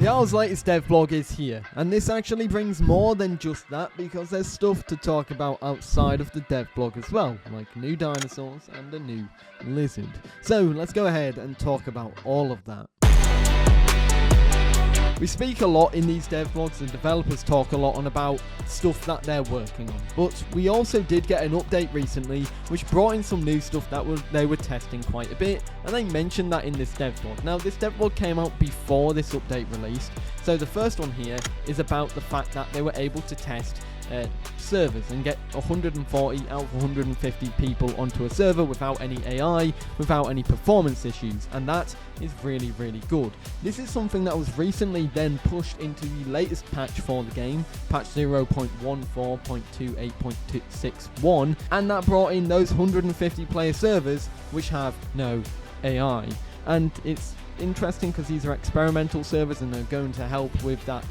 The Owl's latest devlog is here, and this actually brings more than just that because there's stuff to talk about outside of the devlog as well, like new dinosaurs and a new lizard. So let's go ahead and talk about all of that. We speak a lot in these devlogs, and developers talk a lot on about stuff that they're working on, but we also did get an update recently which brought in some new stuff that they were testing quite a bit, and they mentioned that in this devlog. Now this devlog came out before this update released, so the first one here is about the fact that they were able to test servers and get 140 out of 150 people onto a server without any AI, without any performance issues, and that is really, really good. This is something that was recently then pushed into the latest patch for the game, patch 0.14.28.61, and that brought in those 150 player servers which have no AI. And it's interesting because these are experimental servers and they're going to help with that,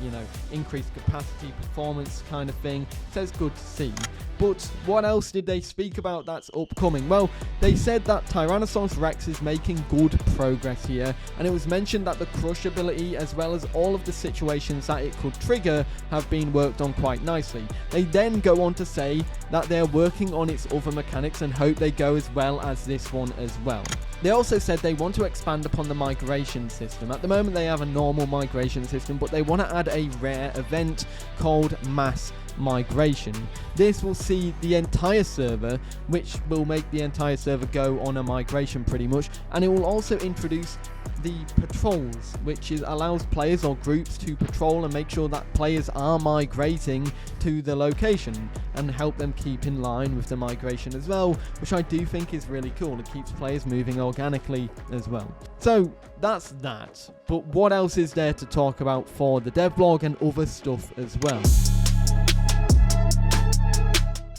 increased capacity, performance kind of thing. So it's good to see. But what else did they speak about that's upcoming? Well, they said that Tyrannosaurus Rex is making good progress here, and it was mentioned that the crush ability as well as all of the situations that it could trigger have been worked on quite nicely. They then go on to say that they're working on its other mechanics and hope they go as well as this one as well. They also said they want to expand upon the migration system. At the moment they have a normal migration system, but they want to add a rare event called mass migration. This will see the entire server, which will make the entire server go on a migration pretty much, and it will also introduce the patrols, which allows players or groups to patrol and make sure that players are migrating to the location and help them keep in line with the migration as well, which I do think is really cool. It keeps players moving organically as well. So that's that, but what else is there to talk about for the devlog and other stuff as well?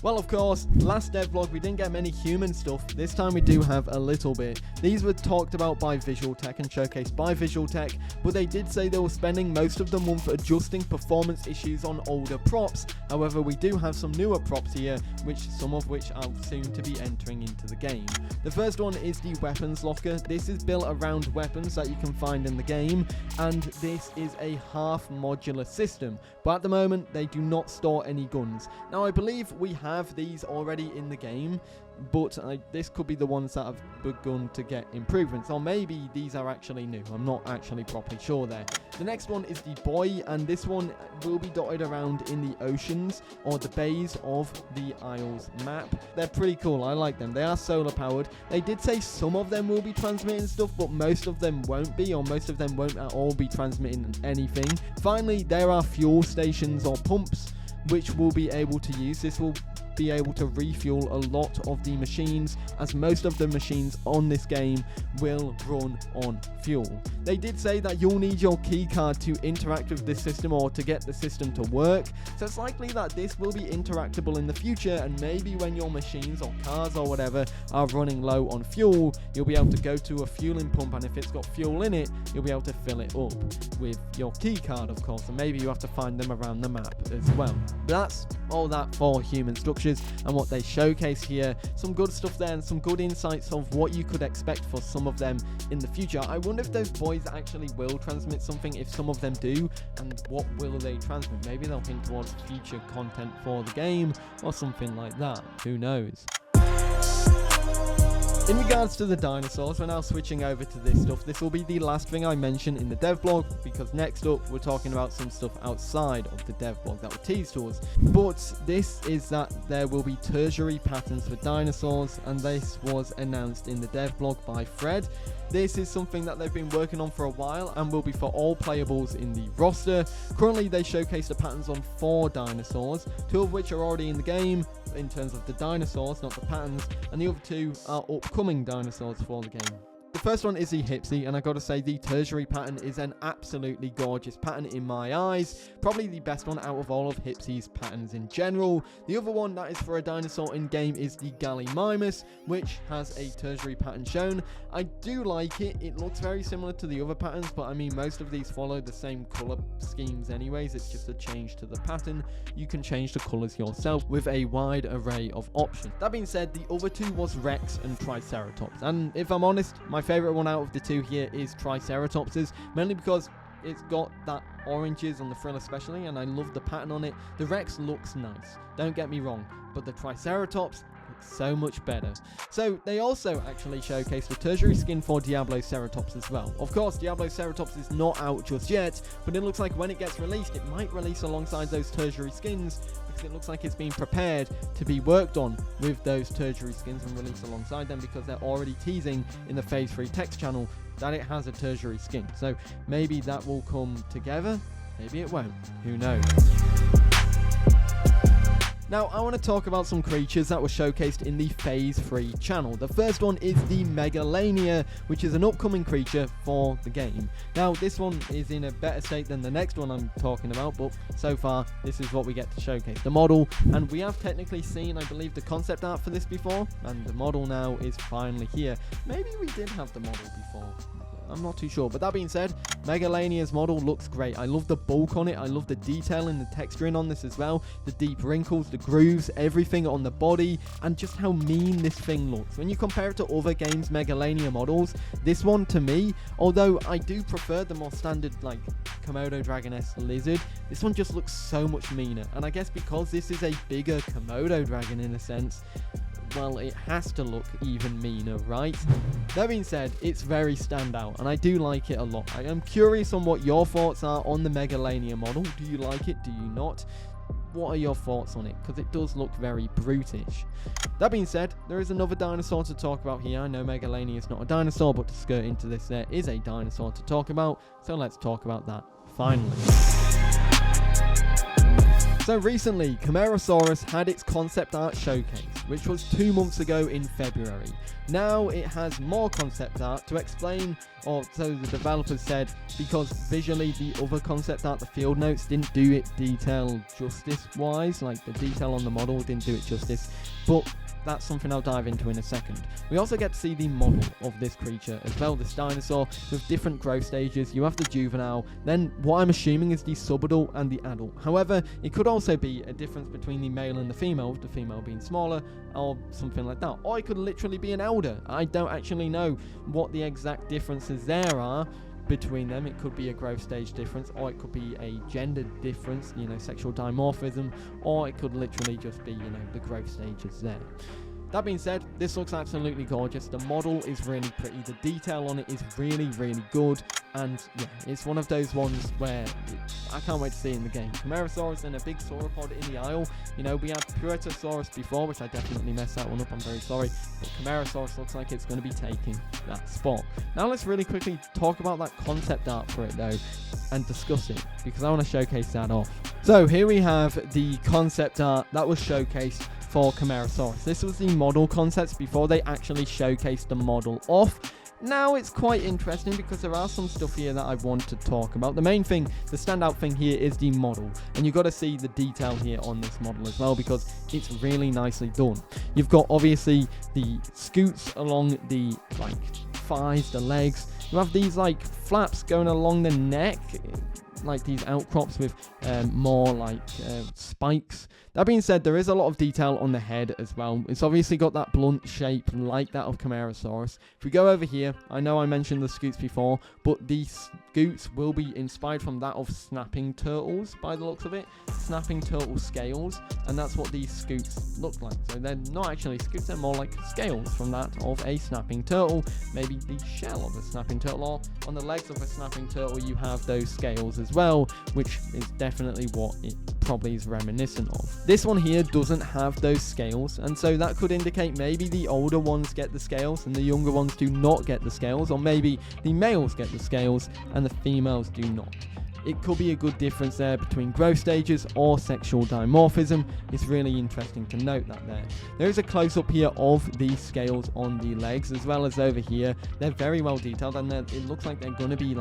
Well, of course, last devlog we didn't get many human stuff. This time we do have a little bit. These were talked about by Visual Tech and showcased by Visual Tech, but they did say they were spending most of the month adjusting performance issues on older props. However, we do have some newer props here, some of which are soon to be entering into the game. The first one is the weapons locker. This is built around weapons that you can find in the game, and this is a half modular system, but at the moment they do not store any guns. Now I believe we have these already in the game, but this could be the ones that have begun to get improvements, or maybe these are actually new. I'm not actually properly sure there. The next one is the buoy, and this one will be dotted around in the oceans or the bays of the Isles map. They're pretty cool. I like them. They are solar powered. They did say some of them will be transmitting stuff, but most of them won't be, or most of them won't at all be transmitting anything. Finally, there are fuel stations or pumps which we'll be able to use. This will be able to refuel a lot of the machines, as most of the machines on this game will run on fuel. They did say that you'll need your key card to interact with this system or to get the system to work, so it's likely that this will be interactable in the future, and maybe when your machines or cars or whatever are running low on fuel, you'll be able to go to a fueling pump, and if it's got fuel in it, you'll be able to fill it up with your key card, of course, and maybe you have to find them around the map as well. But that's all that for human structures and what they showcase here. Some good stuff there and some good insights of what you could expect for some of them in the future. I wonder if those boys actually will transmit something, if some of them do, and what will they transmit? Maybe they'll hint towards future content for the game or something like that. Who knows? In regards to the dinosaurs, we're now switching over to this stuff. This will be the last thing I mention in the devlog, because next up we're talking about some stuff outside of the devlog that were teased to us. But this is that there will be tertiary patterns for dinosaurs, and this was announced in the devlog by Fred. This is something that they've been working on for a while and will be for all playables in the roster. Currently they showcase the patterns on 4 dinosaurs, 2 of which are already in the game in terms of the dinosaurs, not the patterns, and the other 2 are upcoming dinosaurs for the game. The first one is the Hypsy, and I gotta say the tertiary pattern is an absolutely gorgeous pattern in my eyes. Probably the best one out of all of Hypsy's patterns in general. The other one that is for a dinosaur in game is the Gallimimus, which has a tertiary pattern shown. I do like it. It looks very similar to the other patterns, but I mean most of these follow the same color schemes anyways. It's just a change to the pattern. You can change the colors yourself with a wide array of options. That being said, the other 2 was Rex and Triceratops, and if I'm honest, my favorite one out of the 2 here is Triceratops's, mainly because it's got that oranges on the frill especially, and I love the pattern on it. The Rex looks nice, don't get me wrong, but the Triceratops looks so much better. So they also actually showcased the tertiary skin for Diabloceratops as well. Of course, Diabloceratops is not out just yet, but it looks like when it gets released, it might release alongside those tertiary skins, because it looks like it's being prepared to be worked on with those tertiary skins and released alongside them, because they're already teasing in the Phase 3 text channel that it has a tertiary skin. So maybe that will come together, maybe it won't, who knows. Now, I want to talk about some creatures that were showcased in the Phase 3 channel. The first one is the Megalania, which is an upcoming creature for the game. Now, this one is in a better state than the next one I'm talking about, but so far, this is what we get to showcase. The model, and we have technically seen, I believe, the concept art for this before, and the model now is finally here. Maybe we did have the model before. I'm not too sure, but that being said, Megalania's model looks great. I love the bulk on it. I love the detail and the texturing on this as well. The deep wrinkles, the grooves, everything on the body, and just how mean this thing looks. When you compare it to other games' Megalania models, this one to me, although I do prefer the more standard like Komodo Dragon-esque lizard, this one just looks so much meaner. And I guess because this is a bigger Komodo dragon in a sense, well, it has to look even meaner, right? That being said, it's very standout, and I do like it a lot. I am curious on what your thoughts are on the Megalania model. Do you like it? Do you not? What are your thoughts on it? Because it does look very brutish. That being said, there is another dinosaur to talk about here. I know Megalania is not a dinosaur, but to skirt into this, there is a dinosaur to talk about. So let's talk about that, finally. So recently, Camarasaurus had its concept art showcase, which was 2 months ago in February. Now it has more concept art to explain, or so the developers said, because visually the other concept art, the field notes, didn't do it detail justice wise, like the detail on the model didn't do it justice, but that's something I'll dive into in a second. We also get to see the model of this creature as well, this dinosaur, with different growth stages. You have the juvenile, then what I'm assuming is the subadult and the adult. However, it could also be a difference between the male and the female, with the female being smaller or something like that. Or it could literally be an elder. I don't actually know what the exact differences there are between them. It could be a growth stage difference, or it could be a gender difference, sexual dimorphism, or it could literally just be, the growth stages there. That being said, this looks absolutely gorgeous. The model is really pretty. The detail on it is really, really good. And yeah, it's one of those ones where I can't wait to see it in the game. Camarasaurus and a big sauropod in the aisle. We had Puertosaurus before, which I definitely messed that one up. I'm very sorry. But Camarasaurus looks like it's going to be taking that spot. Now let's really quickly talk about that concept art for it though, and discuss it, because I want to showcase that off. So here we have the concept art that was showcased for Camarasaurus. This was the model concepts before they actually showcased the model off. Now it's quite interesting because there are some stuff here that I want to talk about. The main thing, the standout thing here is the model, and you've got to see the detail here on this model as well, because it's really nicely done. You've got obviously the scoots along the thighs, the legs. You have these flaps going along the neck, like these outcrops with more spikes. That being said, there is a lot of detail on the head as well. It's obviously got that blunt shape like that of Camarasaurus. If we go over here, I know I mentioned the scoots before, but these scoots will be inspired from that of snapping turtles by the looks of it. Snapping turtle scales, and that's what these scoots look like. So they're not actually scoots, they're more like scales from that of a snapping turtle, maybe the shell of a snapping turtle, or on the legs of a snapping turtle you have those scales as well, which is definitely what it probably is reminiscent of. This one here doesn't have those scales, and so that could indicate maybe the older ones get the scales and the younger ones do not get the scales, or maybe the males get the scales and the females do not. It could be a good difference there between growth stages or sexual dimorphism. It's really interesting to note that there. There is a close-up here of the scales on the legs, as well as over here. They're very well detailed, and it looks like they're going to be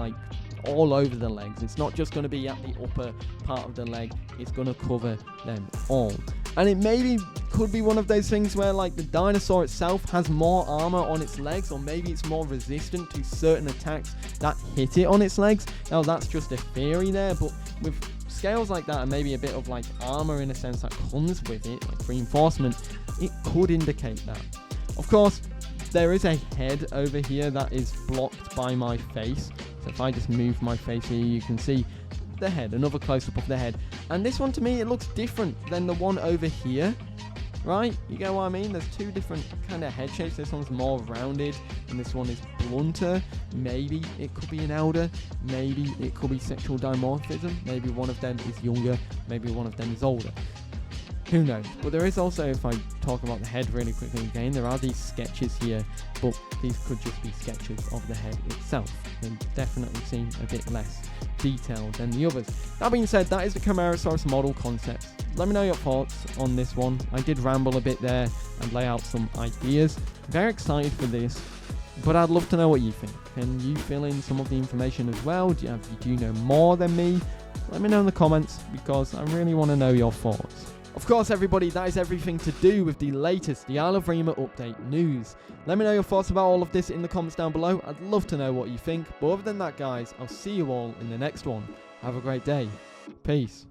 all over the legs. It's not just going to be at the upper part of the leg, it's going to cover them all. And it maybe could be one of those things where the dinosaur itself has more armor on its legs, or maybe it's more resistant to certain attacks that hit it on its legs. Now that's just a theory there, but with scales like that and maybe a bit of armor in a sense that comes with it, like reinforcement, it could indicate that. Of course, there is a head over here that is blocked by my face, So if I just move my face here, you can see the head, another close-up of the head. And this one, to me, it looks different than the one over here, right? You get what I mean? There's two different kind of head shapes. This one's more rounded and this one is blunter. Maybe it could be an elder. Maybe it could be sexual dimorphism. Maybe one of them is younger. Maybe one of them is older. Who knows? But there is also, if I talk about the head really quickly again, there are these sketches here, but these could just be sketches of the head itself. They definitely seem a bit less detailed than the others. That being said, that is the Camarasaurus model concept. Let me know your thoughts on this one. I did ramble a bit there and lay out some ideas. Very excited for this, but I'd love to know what you think. Can you fill in some of the information as well? Do you know more than me? Let me know in the comments, because I really want to know your thoughts. Of course, everybody, that is everything to do with the latest the Isle of Rima update news. Let me know your thoughts about all of this in the comments down below. I'd love to know what you think. But other than that, guys, I'll see you all in the next one. Have a great day. Peace.